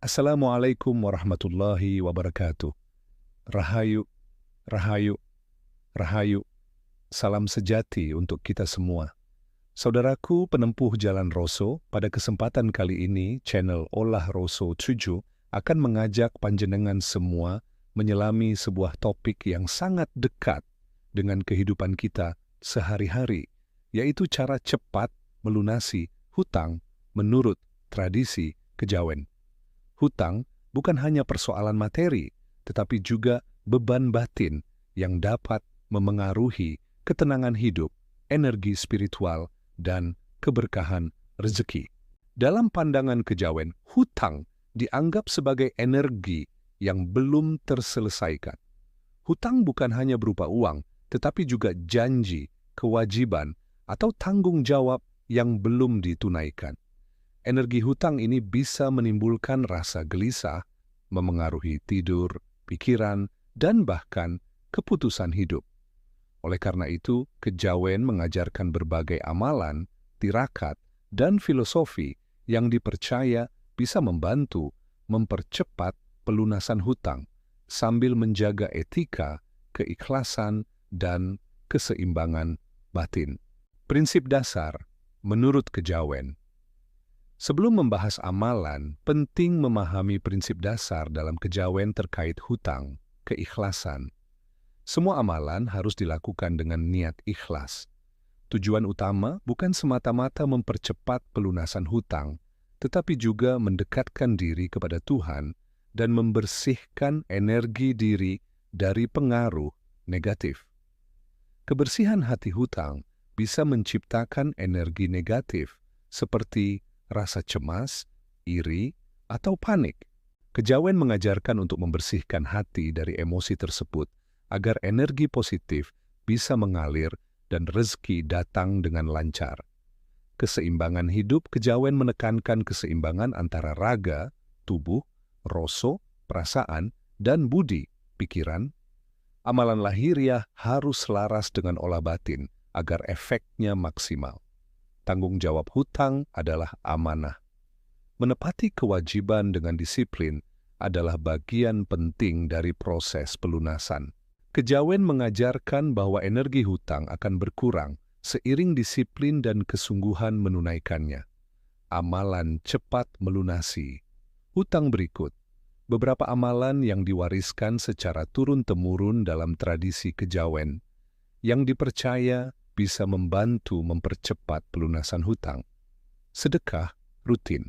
Assalamualaikum warahmatullahi wabarakatuh. Rahayu, rahayu, rahayu. Salam sejati untuk kita semua. Saudaraku penempuh Jalan Roso, pada kesempatan kali ini channel Olah Roso 7 akan mengajak panjenengan semua menyelami sebuah topik yang sangat dekat dengan kehidupan kita sehari-hari, yaitu cara cepat melunasi hutang menurut tradisi kejawen. Hutang bukan hanya persoalan materi, tetapi juga beban batin yang dapat memengaruhi ketenangan hidup, energi spiritual, dan keberkahan rezeki. Dalam pandangan kejawen, hutang dianggap sebagai energi yang belum terselesaikan. Hutang bukan hanya berupa uang, tetapi juga janji, kewajiban, atau tanggung jawab yang belum ditunaikan. Energi hutang ini bisa menimbulkan rasa gelisah, memengaruhi tidur, pikiran, dan bahkan keputusan hidup. Oleh karena itu, kejawen mengajarkan berbagai amalan, tirakat, dan filosofi yang dipercaya bisa membantu mempercepat pelunasan hutang sambil menjaga etika, keikhlasan, dan keseimbangan batin. Prinsip dasar menurut kejawen. Sebelum membahas amalan, penting memahami prinsip dasar dalam kejawen terkait hutang, keikhlasan. Semua amalan harus dilakukan dengan niat ikhlas. Tujuan utama bukan semata-mata mempercepat pelunasan hutang, tetapi juga mendekatkan diri kepada Tuhan dan membersihkan energi diri dari pengaruh negatif. Kebersihan hati hutang bisa menciptakan energi negatif seperti rasa cemas, iri, atau panik. Kejawen mengajarkan untuk membersihkan hati dari emosi tersebut agar energi positif bisa mengalir dan rezeki datang dengan lancar. Keseimbangan hidup, kejawen menekankan keseimbangan antara raga, tubuh, roso, perasaan, dan budi, pikiran. Amalan lahiriah harus selaras dengan olah batin agar efeknya maksimal. Tanggung jawab hutang adalah amanah. Menepati kewajiban dengan disiplin adalah bagian penting dari proses pelunasan. Kejawen mengajarkan bahwa energi hutang akan berkurang seiring disiplin dan kesungguhan menunaikannya. Amalan cepat melunasi. Hutang berikut. Beberapa amalan yang diwariskan secara turun-temurun dalam tradisi kejawen, yang dipercaya bisa membantu mempercepat pelunasan hutang. Sedekah rutin.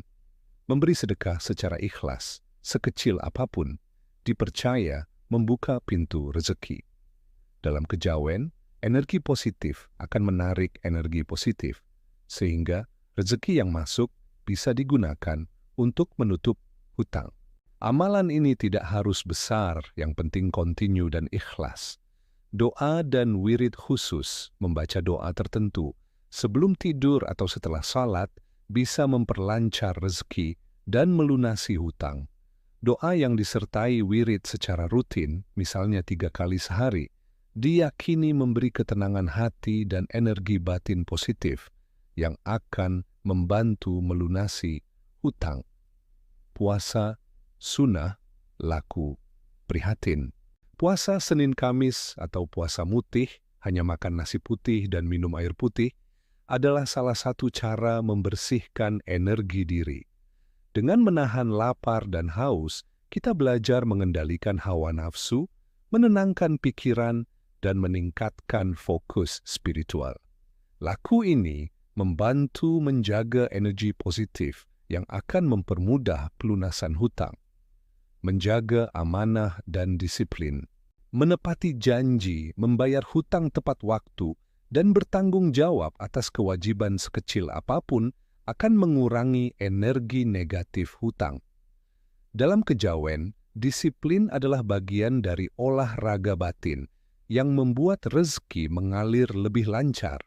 Memberi sedekah secara ikhlas, sekecil apapun, dipercaya membuka pintu rezeki. Dalam kejawen, energi positif akan menarik energi positif, sehingga rezeki yang masuk bisa digunakan untuk menutup hutang. Amalan ini tidak harus besar, yang penting kontinu dan ikhlas. Doa dan wirid khusus, membaca doa tertentu sebelum tidur atau setelah salat, bisa memperlancar rezeki dan melunasi hutang. Doa yang disertai wirid secara rutin, misalnya 3 kali sehari, diyakini memberi ketenangan hati dan energi batin positif yang akan membantu melunasi hutang. Puasa, sunnah, laku, prihatin. Puasa Senin Kamis atau puasa mutih, hanya makan nasi putih dan minum air putih, adalah salah satu cara membersihkan energi diri. Dengan menahan lapar dan haus, kita belajar mengendalikan hawa nafsu, menenangkan pikiran, dan meningkatkan fokus spiritual. Laku ini membantu menjaga energi positif yang akan mempermudah pelunasan hutang. Menjaga amanah dan disiplin, menepati janji, membayar hutang tepat waktu, dan bertanggung jawab atas kewajiban sekecil apapun akan mengurangi energi negatif hutang. Dalam kejawen, disiplin adalah bagian dari olahraga batin yang membuat rezeki mengalir lebih lancar.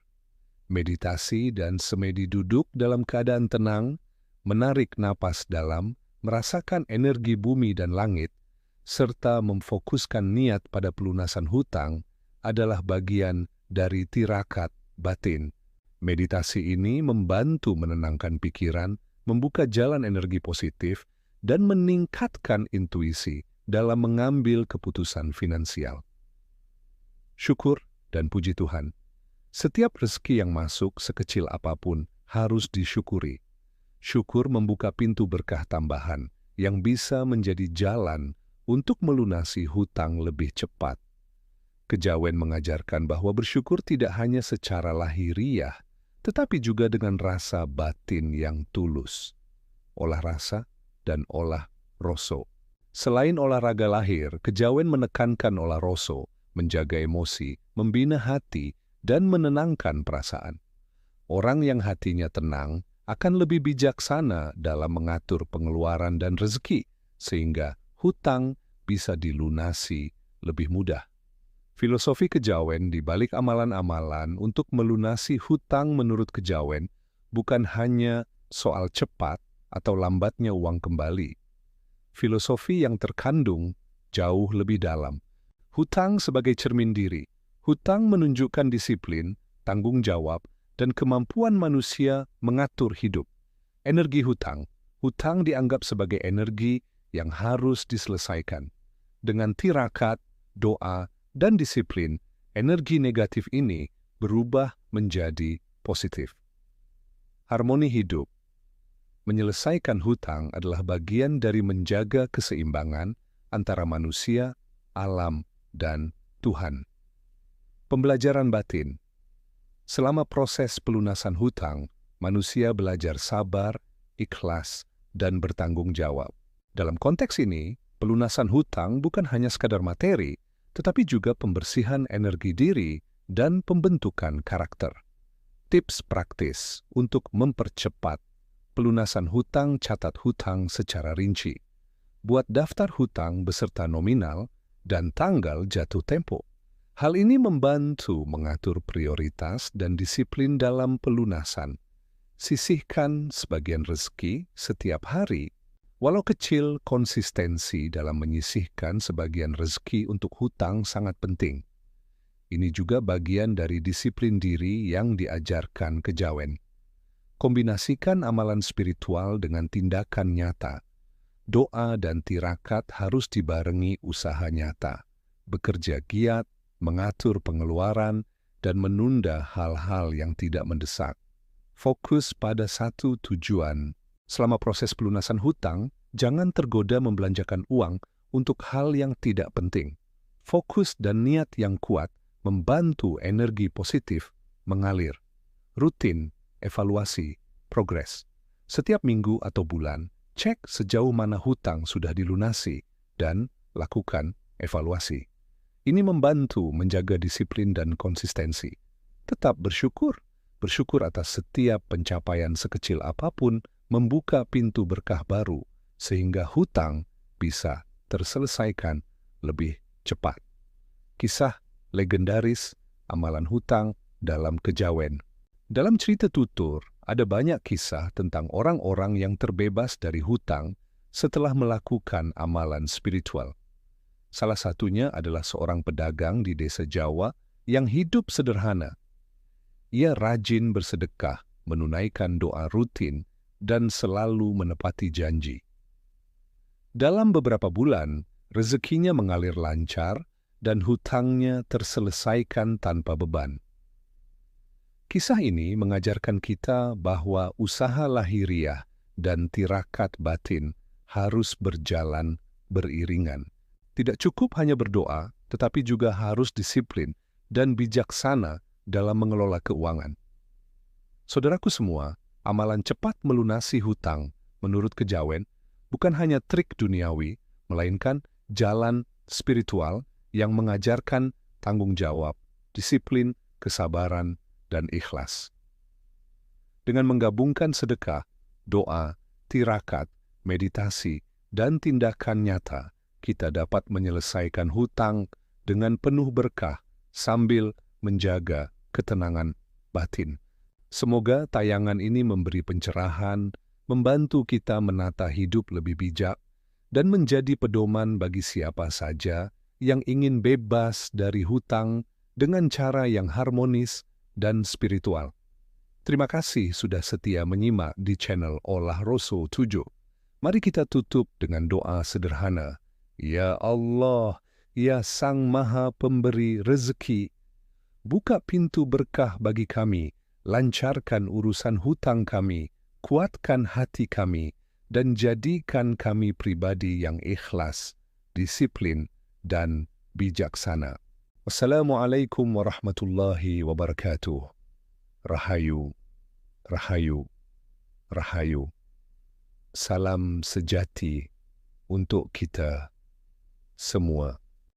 Meditasi dan semedi duduk dalam keadaan tenang, menarik napas dalam, merasakan energi bumi dan langit, serta memfokuskan niat pada pelunasan hutang adalah bagian dari tirakat batin. Meditasi ini membantu menenangkan pikiran, membuka jalan energi positif, dan meningkatkan intuisi dalam mengambil keputusan finansial. Syukur dan puji Tuhan. Setiap rezeki yang masuk sekecil apapun harus disyukuri. Syukur membuka pintu berkah tambahan yang bisa menjadi jalan untuk melunasi hutang lebih cepat. Kejawen mengajarkan bahwa bersyukur tidak hanya secara lahiriah, tetapi juga dengan rasa batin yang tulus. Olah rasa dan olah roso. Selain olahraga lahir, kejawen menekankan olah roso, menjaga emosi, membina hati, dan menenangkan perasaan. Orang yang hatinya tenang akan lebih bijaksana dalam mengatur pengeluaran dan rezeki, sehingga hutang bisa dilunasi lebih mudah. Filosofi kejawen di balik amalan-amalan untuk melunasi hutang menurut kejawen bukan hanya soal cepat atau lambatnya uang kembali. Filosofi yang terkandung jauh lebih dalam. Hutang sebagai cermin diri. Hutang menunjukkan disiplin, tanggung jawab, dan kemampuan manusia mengatur hidup. Energi hutang. Hutang dianggap sebagai energi yang harus diselesaikan. Dengan tirakat, doa, dan disiplin, energi negatif ini berubah menjadi positif. Harmoni hidup. Menyelesaikan hutang adalah bagian dari menjaga keseimbangan antara manusia, alam, dan Tuhan. Pembelajaran batin. Selama proses pelunasan hutang, manusia belajar sabar, ikhlas, dan bertanggung jawab. Dalam konteks ini, pelunasan hutang bukan hanya sekadar materi, tetapi juga pembersihan energi diri dan pembentukan karakter. Tips praktis untuk mempercepat pelunasan hutang. Catat hutang secara rinci. Buat daftar hutang beserta nominal dan tanggal jatuh tempo. Hal ini membantu mengatur prioritas dan disiplin dalam pelunasan. Sisihkan sebagian rezeki setiap hari. Walau kecil, konsistensi dalam menyisihkan sebagian rezeki untuk hutang sangat penting. Ini juga bagian dari disiplin diri yang diajarkan kejawen. Kombinasikan amalan spiritual dengan tindakan nyata. Doa dan tirakat harus dibarengi usaha nyata. Bekerja giat, mengatur pengeluaran, dan menunda hal-hal yang tidak mendesak. Fokus pada satu tujuan. Selama proses pelunasan hutang, jangan tergoda membelanjakan uang untuk hal yang tidak penting. Fokus dan niat yang kuat membantu energi positif mengalir. Rutin, evaluasi, progres. Setiap minggu atau bulan, cek sejauh mana hutang sudah dilunasi dan lakukan evaluasi. Ini membantu menjaga disiplin dan konsistensi. Tetap bersyukur. Bersyukur atas setiap pencapaian sekecil apapun membuka pintu berkah baru sehingga hutang bisa terselesaikan lebih cepat. Kisah legendaris amalan hutang dalam kejawen. Dalam cerita tutur, ada banyak kisah tentang orang-orang yang terbebas dari hutang setelah melakukan amalan spiritual. Salah satunya adalah seorang pedagang di desa Jawa yang hidup sederhana. Ia rajin bersedekah, menunaikan doa rutin, dan selalu menepati janji. Dalam beberapa bulan, rezekinya mengalir lancar dan hutangnya terselesaikan tanpa beban. Kisah ini mengajarkan kita bahwa usaha lahiriah dan tirakat batin harus berjalan beriringan. Tidak cukup hanya berdoa, tetapi juga harus disiplin dan bijaksana dalam mengelola keuangan. Saudaraku semua, amalan cepat melunasi hutang menurut kejawen bukan hanya trik duniawi, melainkan jalan spiritual yang mengajarkan tanggung jawab, disiplin, kesabaran, dan ikhlas. Dengan menggabungkan sedekah, doa, tirakat, meditasi, dan tindakan nyata, kita dapat menyelesaikan hutang dengan penuh berkah sambil menjaga ketenangan batin. Semoga tayangan ini memberi pencerahan, membantu kita menata hidup lebih bijak, dan menjadi pedoman bagi siapa saja yang ingin bebas dari hutang dengan cara yang harmonis dan spiritual. Terima kasih sudah setia menyimak di channel Olah Roso 7. Mari kita tutup dengan doa sederhana. Ya Allah, ya Sang Maha Pemberi Rezeki, buka pintu berkah bagi kami, lancarkan urusan hutang kami, kuatkan hati kami, dan jadikan kami pribadi yang ikhlas, disiplin, dan bijaksana. Wassalamualaikum warahmatullahi wabarakatuh. Rahayu, rahayu, rahayu. Salam sejati untuk kita semua.